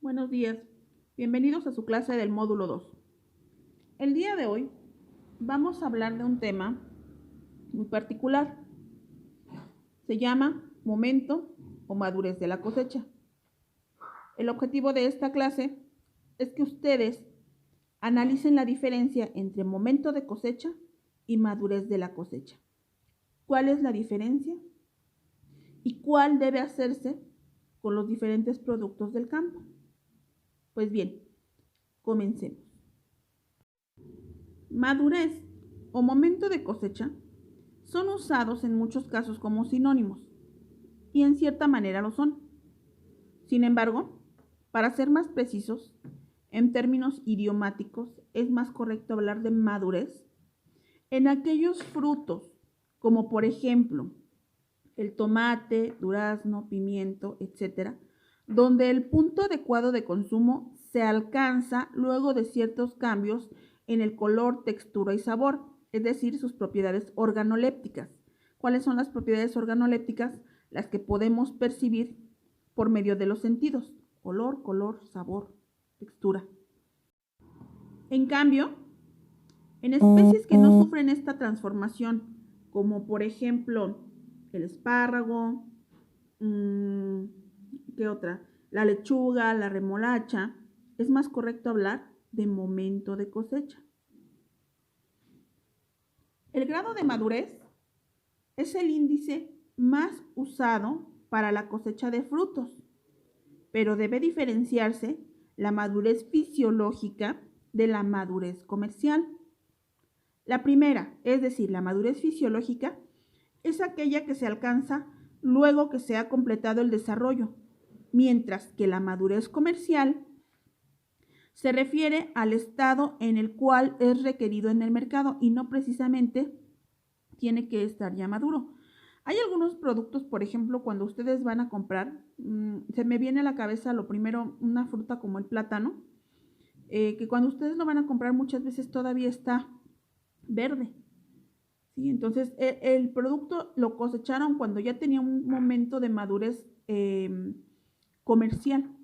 Buenos días, bienvenidos a su clase del módulo 2. El día de hoy vamos a hablar de un tema muy particular. Se llama momento o madurez de la cosecha. El objetivo de esta clase es que ustedes analicen la diferencia entre momento de cosecha y madurez de la cosecha. ¿Cuál es la diferencia? ¿Y cuál debe hacerse con los diferentes productos del campo? Pues bien, comencemos. Madurez o momento de cosecha son usados en muchos casos como sinónimos, y en cierta manera lo son. Sin embargo, para ser más precisos, en términos idiomáticos, es más correcto hablar de madurez en aquellos frutos, como por ejemplo el tomate, durazno, pimiento, etc., donde el punto adecuado de consumo se alcanza luego de ciertos cambios en el color, textura y sabor, es decir, sus propiedades organolépticas. ¿Cuáles son las propiedades organolépticas? Las que podemos percibir por medio de los sentidos: olor, color, sabor, textura. En cambio, en especies que no sufren esta transformación, como por ejemplo el espárrago, ¿qué otra? La lechuga, la remolacha, es más correcto hablar de momento de cosecha. El grado de madurez es el índice más usado para la cosecha de frutos, pero debe diferenciarse la madurez fisiológica de la madurez comercial. La primera, es decir, la madurez fisiológica, es aquella que se alcanza luego que se ha completado el desarrollo, mientras que la madurez comercial se refiere al estado en el cual es requerido en el mercado y no precisamente tiene que estar ya maduro. Hay algunos productos, por ejemplo, cuando ustedes van a comprar, se me viene a la cabeza lo primero una fruta como el plátano, que cuando ustedes lo van a comprar muchas veces todavía está verde. ¿Sí? Entonces, el producto lo cosecharon cuando ya tenía un momento de madurez comercial,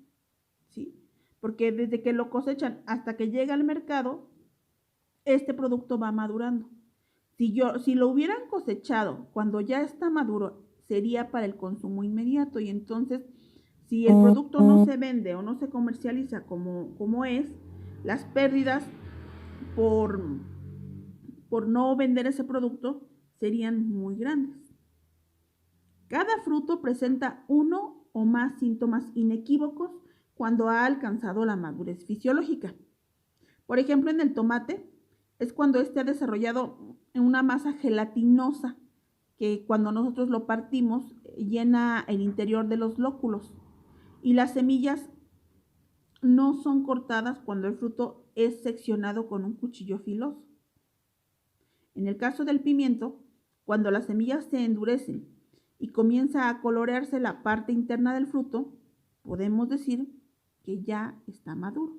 ¿sí? Porque desde que lo cosechan hasta que llega al mercado, este producto va madurando. Si lo hubieran cosechado cuando ya está maduro, sería para el consumo inmediato, y entonces, si el producto no se vende o no se comercializa como es, las pérdidas por no vender ese producto serían muy grandes. Cada fruto presenta uno o más síntomas inequívocos cuando ha alcanzado la madurez fisiológica. Por ejemplo, en el tomate es cuando este ha desarrollado una masa gelatinosa que cuando nosotros lo partimos llena el interior de los lóculos, y las semillas no son cortadas cuando el fruto es seccionado con un cuchillo filoso. En el caso del pimiento, cuando las semillas se endurecen y comienza a colorearse la parte interna del fruto, podemos decir que ya está maduro.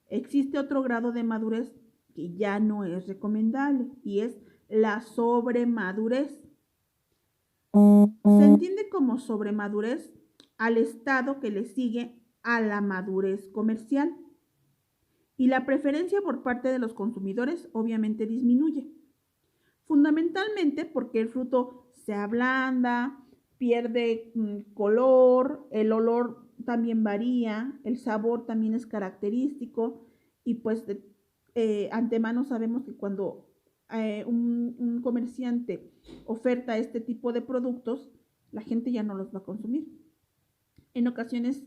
Existe otro grado de madurez que ya no es recomendable, y es la sobremadurez. Se entiende como sobremadurez al estado que le sigue a la madurez comercial, y la preferencia por parte de los consumidores obviamente disminuye, fundamentalmente porque el fruto se ablanda, pierde color, el olor también varía, el sabor también es característico, y pues antemano sabemos que cuando un comerciante oferta este tipo de productos, la gente ya no los va a consumir. En ocasiones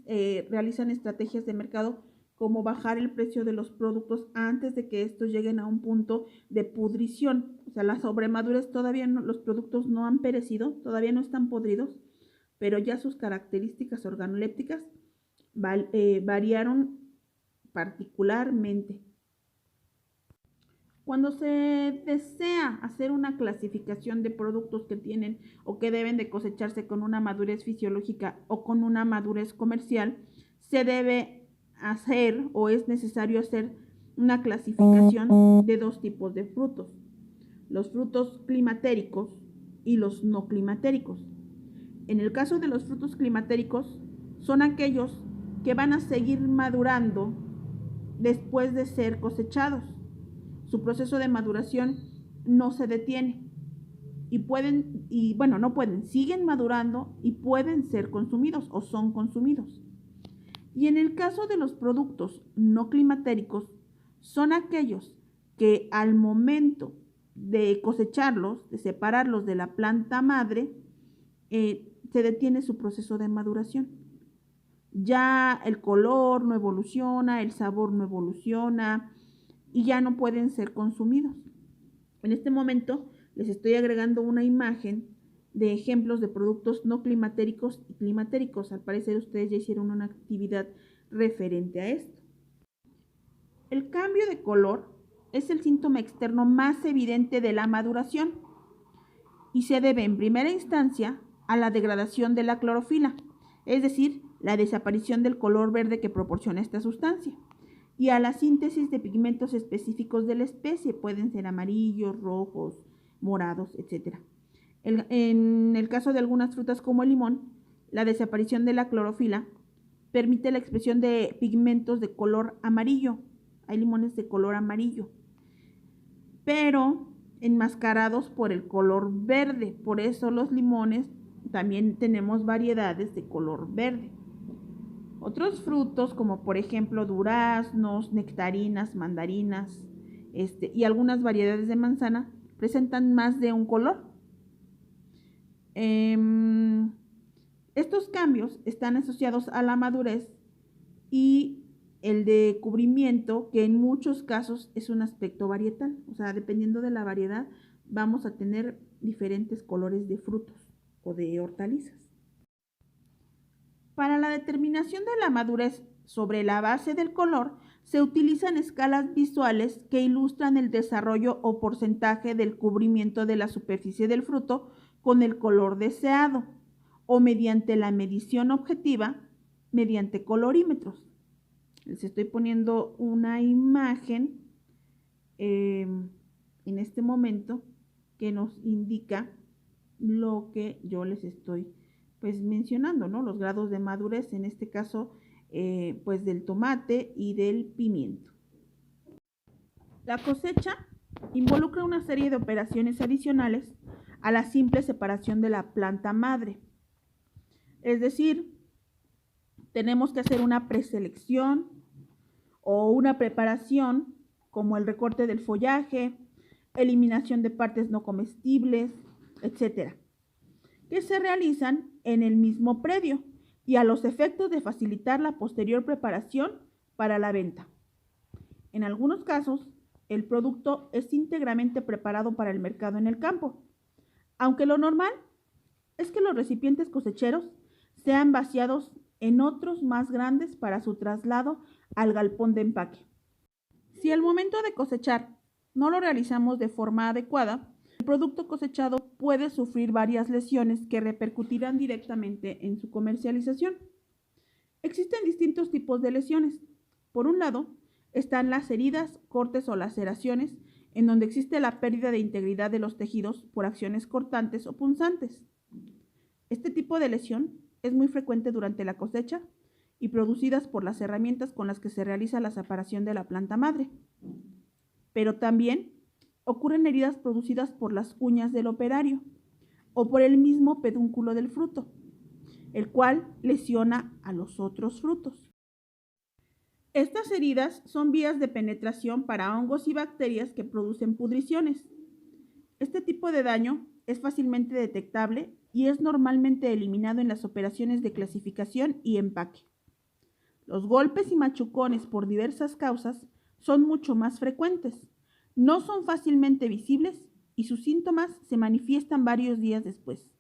realizan estrategias de mercado como bajar el precio de los productos antes de que estos lleguen a un punto de pudrición. O sea, la sobremadurez, todavía no, los productos no han perecido, todavía no están podridos, pero ya sus características organolépticas variaron particularmente. Cuando se desea hacer una clasificación de productos que tienen o que deben de cosecharse con una madurez fisiológica o con una madurez comercial, se debe hacer o es necesario hacer una clasificación de dos tipos de frutos: los frutos climatéricos y los no climatéricos. En el caso de los frutos climatéricos, son aquellos que van a seguir madurando después de ser cosechados. Su proceso de maduración no se detiene siguen madurando y pueden ser consumidos o son consumidos. Y en el caso de los productos no climatéricos, son aquellos que al momento de cosecharlos, de separarlos de la planta madre, se detiene su proceso de maduración. Ya el color no evoluciona, el sabor no evoluciona y ya no pueden ser consumidos. En este momento les estoy agregando una imagen de ejemplos de productos no climatéricos y climatéricos. Al parecer ustedes ya hicieron una actividad referente a esto. El cambio de color es el síntoma externo más evidente de la maduración y se debe en primera instancia a la degradación de la clorofila, es decir, la desaparición del color verde que proporciona esta sustancia, y a la síntesis de pigmentos específicos de la especie, pueden ser amarillos, rojos, morados, etc. En el caso de algunas frutas como el limón, la desaparición de la clorofila permite la expresión de pigmentos de color amarillo. Hay limones de color amarillo, pero enmascarados por el color verde. Por eso los limones también tenemos variedades de color verde. Otros frutos, como por ejemplo duraznos, nectarinas, mandarinas, y algunas variedades de manzana, presentan más de un color. Estos cambios están asociados a la madurez y el de cubrimiento, que en muchos casos es un aspecto varietal. O sea, dependiendo de la variedad, vamos a tener diferentes colores de frutos o de hortalizas. Para la determinación de la madurez sobre la base del color, se utilizan escalas visuales que ilustran el desarrollo o porcentaje del cubrimiento de la superficie del fruto con el color deseado, o mediante la medición objetiva mediante colorímetros. Les estoy poniendo una imagen en este momento que nos indica lo que yo les estoy mencionando, ¿no? Los grados de madurez, en este caso, del tomate y del pimiento. La cosecha involucra una serie de operaciones adicionales a la simple separación de la planta madre. Es decir, tenemos que hacer una preselección o una preparación, como el recorte del follaje, eliminación de partes no comestibles, etc., que se realizan en el mismo predio y a los efectos de facilitar la posterior preparación para la venta. En algunos casos, el producto es íntegramente preparado para el mercado en el campo, aunque lo normal es que los recipientes cosecheros sean vaciados en otros más grandes para su traslado al galpón de empaque. Si al momento de cosechar no lo realizamos de forma adecuada, el producto cosechado puede sufrir varias lesiones que repercutirán directamente en su comercialización. Existen distintos tipos de lesiones. Por un lado, están las heridas, cortes o laceraciones, en donde existe la pérdida de integridad de los tejidos por acciones cortantes o punzantes. Este tipo de lesión es muy frecuente durante la cosecha y producidas por las herramientas con las que se realiza la separación de la planta madre. Pero también ocurren heridas producidas por las uñas del operario o por el mismo pedúnculo del fruto, el cual lesiona a los otros frutos. Estas heridas son vías de penetración para hongos y bacterias que producen pudriciones. Este tipo de daño es fácilmente detectable y es normalmente eliminado en las operaciones de clasificación y empaque. Los golpes y machucones por diversas causas son mucho más frecuentes, no son fácilmente visibles y sus síntomas se manifiestan varios días después,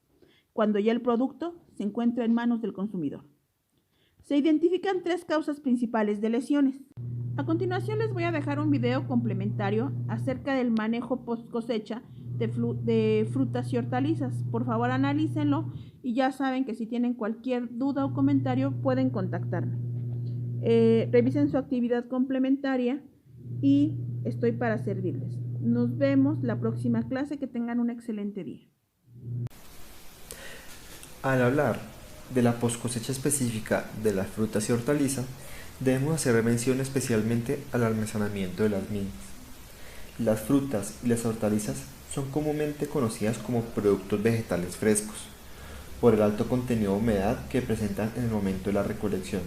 cuando ya el producto se encuentra en manos del consumidor. Se identifican 3 causas principales de lesiones. A continuación les voy a dejar un video complementario acerca del manejo post cosecha de frutas y hortalizas. Por favor, analícenlo y ya saben que si tienen cualquier duda o comentario pueden contactarme. Revisen su actividad complementaria y estoy para servirles. Nos vemos la próxima clase. Que tengan un excelente día. Al hablar de la poscosecha específica de las frutas y hortalizas, debemos hacer mención especialmente al almacenamiento de las mismas. Las frutas y las hortalizas son comúnmente conocidas como productos vegetales frescos, por el alto contenido de humedad que presentan en el momento de la recolección.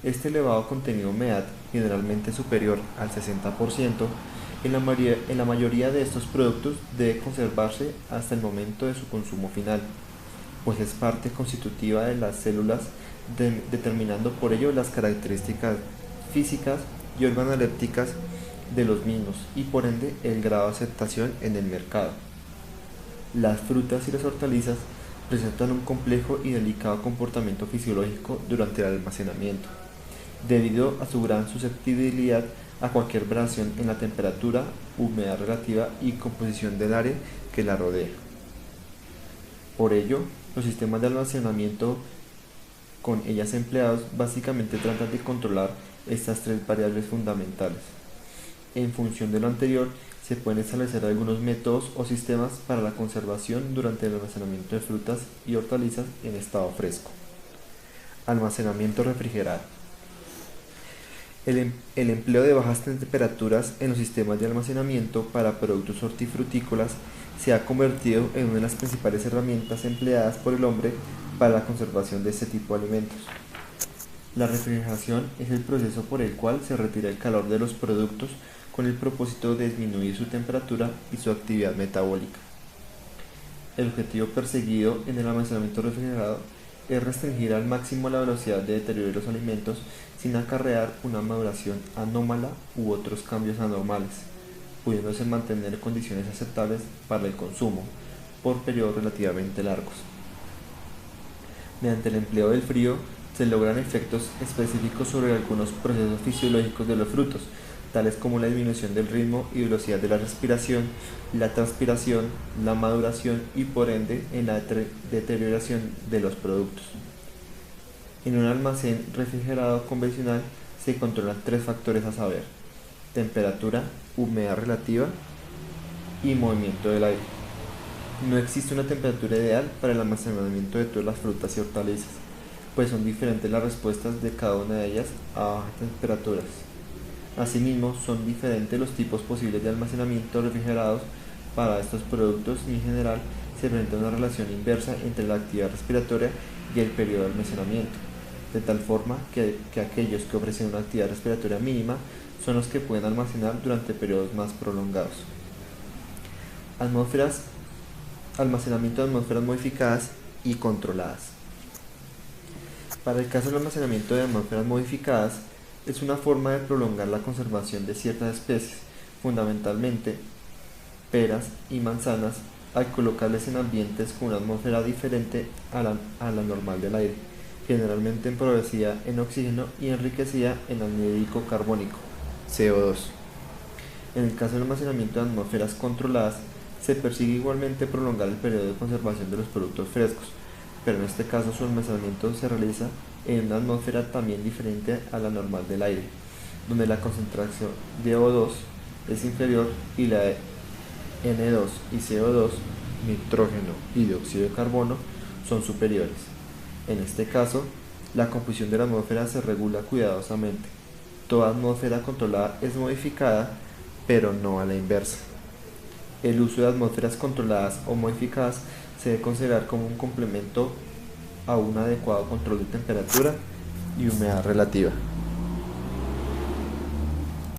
Este elevado contenido de humedad, generalmente superior al 60%, en la mayoría de estos productos debe conservarse hasta el momento de su consumo final, pues es parte constitutiva de las células, determinando por ello las características físicas y organolépticas de los mismos y por ende el grado de aceptación en el mercado. Las frutas y las hortalizas presentan un complejo y delicado comportamiento fisiológico durante el almacenamiento, debido a su gran susceptibilidad a cualquier variación en la temperatura, humedad relativa y composición del área que la rodea. Por ello, los sistemas de almacenamiento con ellas empleados básicamente tratan de controlar estas tres variables fundamentales. En función de lo anterior, se pueden establecer algunos métodos o sistemas para la conservación durante el almacenamiento de frutas y hortalizas en estado fresco. Almacenamiento refrigerado. El empleo de bajas temperaturas en los sistemas de almacenamiento para productos hortifrutícolas se ha convertido en una de las principales herramientas empleadas por el hombre para la conservación de este tipo de alimentos. La refrigeración es el proceso por el cual se retira el calor de los productos con el propósito de disminuir su temperatura y su actividad metabólica. El objetivo perseguido en el almacenamiento refrigerado es restringir al máximo la velocidad de deterioro de los alimentos sin acarrear una maduración anómala u otros cambios anormales, pudiéndose mantener en condiciones aceptables para el consumo por periodos relativamente largos. Mediante el empleo del frío se logran efectos específicos sobre algunos procesos fisiológicos de los frutos, tales como la disminución del ritmo y velocidad de la respiración, la transpiración, la maduración y por ende en la deterioración de los productos. En un almacén refrigerado convencional se controlan tres factores a saber: temperatura, humedad relativa y movimiento del aire. No existe una temperatura ideal para el almacenamiento de todas las frutas y hortalizas, pues son diferentes las respuestas de cada una de ellas a bajas temperaturas. Asimismo, son diferentes los tipos posibles de almacenamiento refrigerados para estos productos y en general se presenta una relación inversa entre la actividad respiratoria y el periodo de almacenamiento, de tal forma que aquellos que ofrecen una actividad respiratoria mínima son los que pueden almacenar durante periodos más prolongados. Almacenamiento de atmósferas modificadas y controladas. Para el caso del almacenamiento de atmósferas modificadas, es una forma de prolongar la conservación de ciertas especies, fundamentalmente peras y manzanas, al colocarles en ambientes con una atmósfera diferente a la normal del aire, generalmente empobrecida en oxígeno y enriquecida en anhídrido carbónico, CO2. En el caso del almacenamiento de atmósferas controladas, se persigue igualmente prolongar el periodo de conservación de los productos frescos, pero en este caso su almacenamiento se realiza en una atmósfera también diferente a la normal del aire, donde la concentración de O2 es inferior y la de N2 y CO2, nitrógeno y dióxido de carbono, son superiores. En este caso, la composición de la atmósfera se regula cuidadosamente. Toda atmósfera controlada es modificada, pero no a la inversa. El uso de atmósferas controladas o modificadas se debe considerar como un complemento a un adecuado control de temperatura y humedad relativa.